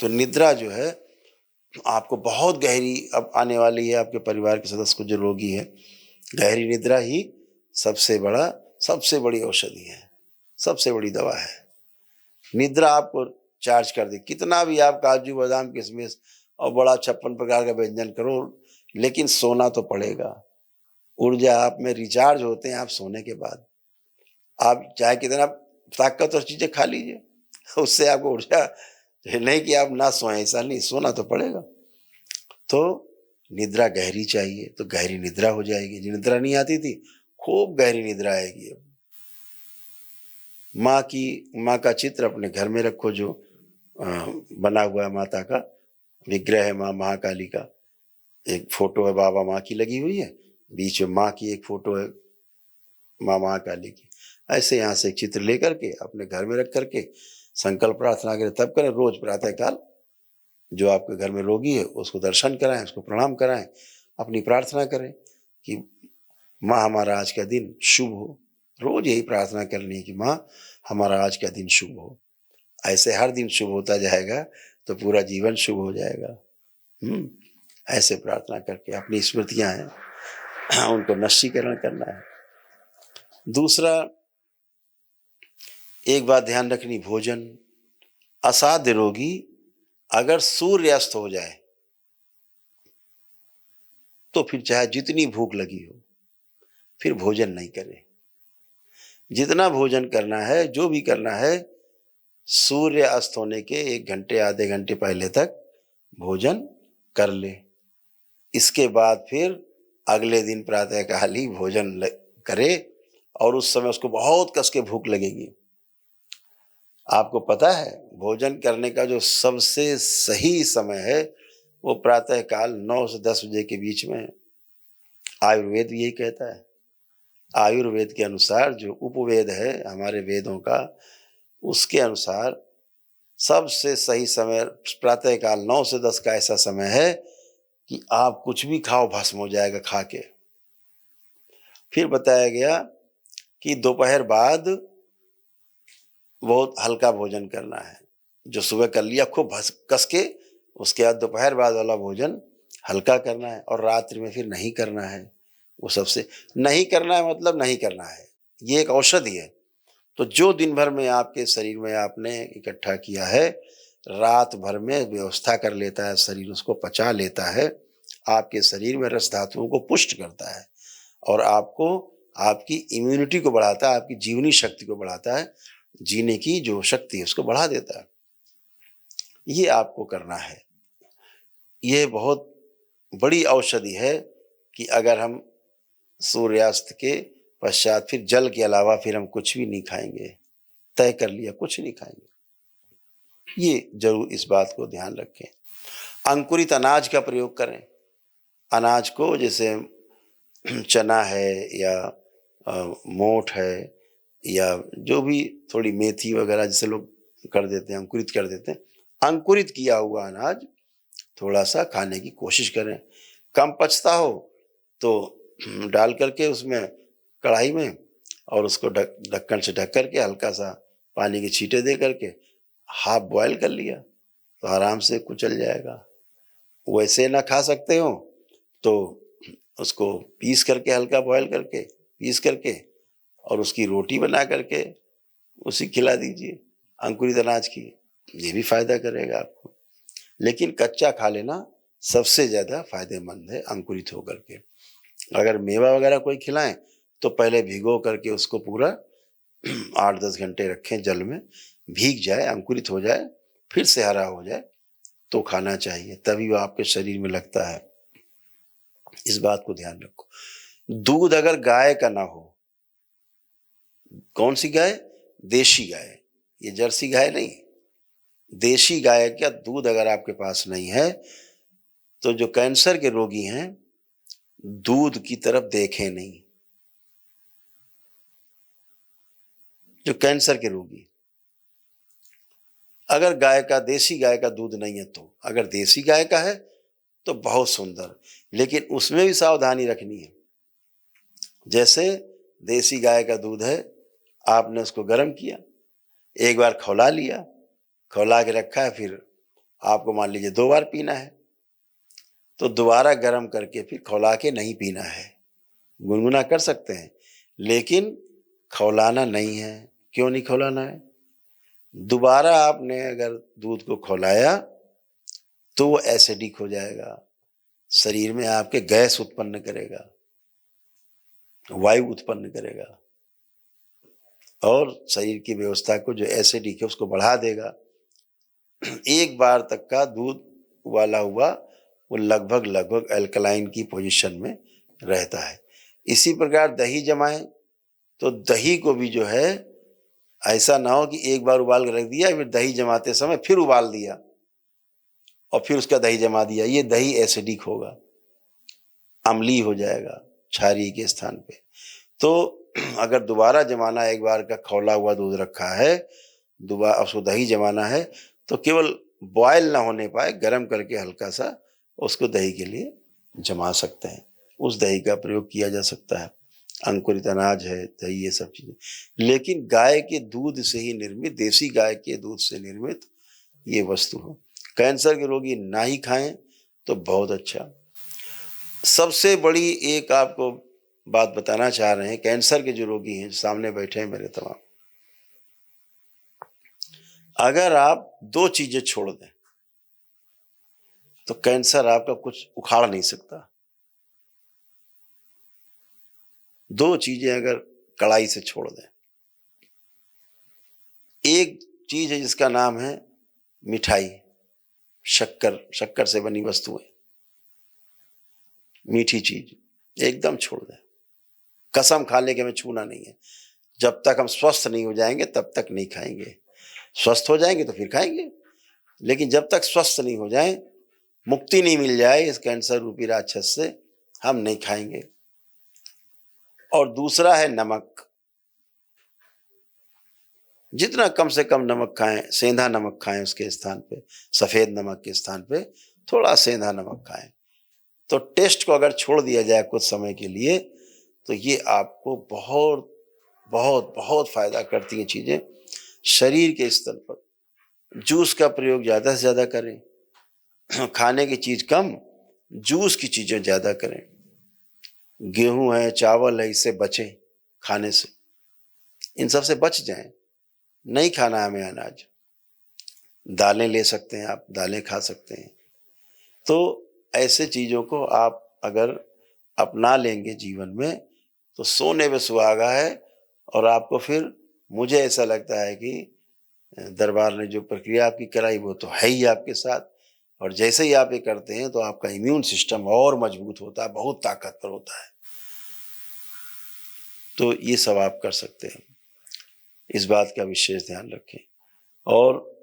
तो निद्रा जो है आपको बहुत गहरी अब आने वाली है, आपके परिवार के सदस्य को जो रोगी है, गहरी निद्रा ही सबसे बड़ी औषधि है, सबसे बड़ी दवा है। निद्रा आपको चार्ज कर दे, कितना भी आप काजू बादाम किशमिश और बड़ा 56 प्रकार का व्यंजन करो, लेकिन सोना तो पड़ेगा। ऊर्जा आप में रिचार्ज होते हैं आप सोने के बाद। आप चाहे कितना ताकतवर चीजें खा लीजिए, उससे आपको ऊर्जा नहीं कि आप ना सोएं, ऐसा नहीं, सोना तो पड़ेगा। तो निद्रा गहरी चाहिए तो गहरी निद्रा हो जाएगी। जो निद्रा नहीं आती थी, खूब गहरी निद्रा आएगी। अब माँ का चित्र अपने घर में रखो, जो बना हुआ है माता का विग्रह है, माँ महाकाली का एक फोटो है, बाबा माँ की लगी हुई है, बीच में माँ की एक फोटो है, माँ महाकाली की। ऐसे यहाँ से एक चित्र लेकर के अपने घर में रख करके संकल्प प्रार्थना करें, तब करें। रोज प्रातः काल जो आपके घर में रोगी है उसको दर्शन कराएं, उसको प्रणाम कराएं, अपनी प्रार्थना करें कि माँ हमारा आज का दिन शुभ हो। रोज यही प्रार्थना करनी है कि माँ हमारा आज का दिन शुभ हो। ऐसे हर दिन शुभ होता जाएगा तो पूरा जीवन शुभ हो जाएगा। ऐसे प्रार्थना करके अपनी स्मृतियां हैं उनको नष्टीकरण करना है। दूसरा, एक बात ध्यान रखनी, भोजन। असाध्य रोगी अगर सूर्यास्त हो जाए तो फिर चाहे जितनी भूख लगी हो, फिर भोजन नहीं करे। जितना भोजन करना है, जो भी करना है, सूर्य अस्त होने के 1 घंटे आधे घंटे पहले तक भोजन कर ले। इसके बाद फिर अगले दिन प्रातःकाल ही भोजन करे, और उस समय उसको बहुत कस के भूख लगेगी। आपको पता है भोजन करने का जो सबसे सही समय है वो प्रातःकाल 9 से 10 बजे के बीच में है। आयुर्वेद यही कहता है। आयुर्वेद के अनुसार जो उपवेद है हमारे वेदों का, उसके अनुसार सबसे सही समय प्रातःकाल 9 से 10 का ऐसा समय है कि आप कुछ भी खाओ भस्म हो जाएगा खा के। फिर बताया गया कि दोपहर बाद बहुत हल्का भोजन करना है। जो सुबह कर लिया खूब कस के, उसके बाद दोपहर बाद वाला भोजन हल्का करना है, और रात्रि में फिर नहीं करना है। वो सबसे नहीं करना है, मतलब नहीं करना है। ये एक औषधि है। तो जो दिन भर में आपके शरीर में आपने इकट्ठा किया है, रात भर में व्यवस्था कर लेता है शरीर, उसको पचा लेता है, आपके शरीर में रस धातुओं को पुष्ट करता है, और आपको आपकी इम्यूनिटी को बढ़ाता है, आपकी जीवनी शक्ति को बढ़ाता है, जीने की जो शक्ति है उसको बढ़ा देता है। ये आपको करना है। ये बहुत बड़ी औषधि है कि अगर हम सूर्यास्त के पश्चात फिर जल के अलावा फिर हम कुछ भी नहीं खाएंगे, तय कर लिया कुछ नहीं खाएंगे। ये जरूर इस बात को ध्यान रखें। अंकुरित अनाज का प्रयोग करें। अनाज को जैसे चना है या मोठ है या जो भी थोड़ी मेथी वगैरह जैसे लोग कर देते हैं, अंकुरित कर देते हैं, अंकुरित किया हुआ अनाज थोड़ा सा खाने की कोशिश करें। कम पचता हो तो डाल करके उसमें कढ़ाई में, और उसको ढक्कन से ढक करके हल्का सा पानी के छींटे दे करके हाफ बॉयल कर लिया तो आराम से कुचल जाएगा। वैसे ना खा सकते हो तो उसको पीस करके, हल्का बॉयल करके पीस करके, और उसकी रोटी बना करके उसी खिला दीजिए अंकुरित अनाज की। ये भी फायदा करेगा आपको। लेकिन कच्चा खा लेना सबसे ज्यादा फायदेमंद है अंकुरित होकर के। अगर मेवा वगैरह कोई खिलाएं तो पहले भिगो करके उसको पूरा 8-10 घंटे रखें, जल में भीग जाए, अंकुरित हो जाए, फिर से हरा हो जाए तो खाना चाहिए, तभी वो आपके शरीर में लगता है। इस बात को ध्यान रखो। दूध अगर गाय का ना हो, कौन सी गाय? देशी गाय, ये जर्सी गाय नहीं, देशी गाय का दूध अगर आपके पास नहीं है तो जो कैंसर के रोगी हैं दूध की तरफ देखें नहीं। जो कैंसर के रोगी, अगर गाय का, देसी गाय का दूध नहीं है तो, अगर देसी गाय का है तो बहुत सुंदर, लेकिन उसमें भी सावधानी रखनी है। जैसे देसी गाय का दूध है, आपने उसको गर्म किया, एक बार खौला लिया, खौला के रखा है, फिर आपको मान लीजिए 2 बार पीना है, तो दोबारा गर्म करके फिर खौला के नहीं पीना है। गुनगुना कर सकते हैं, लेकिन खौलाना नहीं है। क्यों नहीं खौलाना है? दोबारा आपने अगर दूध को खौलाया तो वो एसिडिक हो जाएगा, शरीर में आपके गैस उत्पन्न करेगा, वायु उत्पन्न करेगा और शरीर की व्यवस्था को जो एसिडिक है उसको बढ़ा देगा। एक बार तक का दूध उबाला हुआ वो लगभग अल्कलाइन की पोजीशन में रहता है। इसी प्रकार दही जमाएं तो दही को भी जो है ऐसा ना हो कि एक बार उबाल कर रख दिया, फिर दही जमाते समय फिर उबाल दिया और फिर उसका दही जमा दिया, ये दही एसिडिक होगा, अम्लीय हो जाएगा क्षारीय के स्थान पे। तो अगर दोबारा जमाना, एक बार का खौला हुआ दूध रखा है, दोबारा उसको दही जमाना है, तो केवल बॉयल ना होने पाए, गर्म करके हल्का सा उसको दही के लिए जमा सकते हैं। उस दही का प्रयोग किया जा सकता है। अंकुरित अनाज है दही, ये सब चीजें। लेकिन गाय के दूध से ही निर्मित, देसी गाय के दूध से निर्मित ये वस्तु हो। कैंसर के रोगी ना ही खाएं तो बहुत अच्छा। सबसे बड़ी एक आपको बात बताना चाह रहे हैं, कैंसर के जो रोगी हैं सामने बैठे हैं मेरे तमाम, अगर आप 2 चीजें छोड़ दें तो कैंसर आपका कुछ उखाड़ नहीं सकता। 2 चीजें अगर कड़ाई से छोड़ दें, एक चीज है जिसका नाम है मिठाई, शक्कर से बनी वस्तुएं, मीठी चीज एकदम छोड़ दें। कसम खा ले कि हमें छूना नहीं है। जब तक हम स्वस्थ नहीं हो जाएंगे तब तक नहीं खाएंगे। स्वस्थ हो जाएंगे तो फिर खाएंगे, लेकिन जब तक स्वस्थ नहीं हो जाए, मुक्ति नहीं मिल जाए इस कैंसर रूपी राक्षस से, हम नहीं खाएंगे। और दूसरा है नमक। जितना कम से कम नमक खाएं, सेंधा नमक खाएं, उसके स्थान पे सफेद नमक के स्थान पे थोड़ा सेंधा नमक खाएं। तो टेस्ट को अगर छोड़ दिया जाए कुछ समय के लिए तो ये आपको बहुत बहुत बहुत फायदा करती हैं चीजें। शरीर के स्तर पर जूस का प्रयोग ज्यादा से ज्यादा करें, खाने की चीज कम, जूस की चीजें ज्यादा करें। गेहूं है, चावल है, इससे बचें खाने से, इन सब से बच जाएं। नहीं खाना हमें अनाज। दालें ले सकते हैं आप, दालें खा सकते हैं। तो ऐसे चीजों को आप अगर अपना लेंगे जीवन में तो सोने पे सुहागा है। और आपको फिर, मुझे ऐसा लगता है कि दरबार ने जो प्रक्रिया आपकी कराई वो तो है ही आपके साथ, और जैसे ही आप ये करते हैं तो आपका इम्यून सिस्टम और मजबूत होता है, बहुत ताकतवर होता है। तो ये सब आप कर सकते हैं, इस बात का विशेष ध्यान रखें। और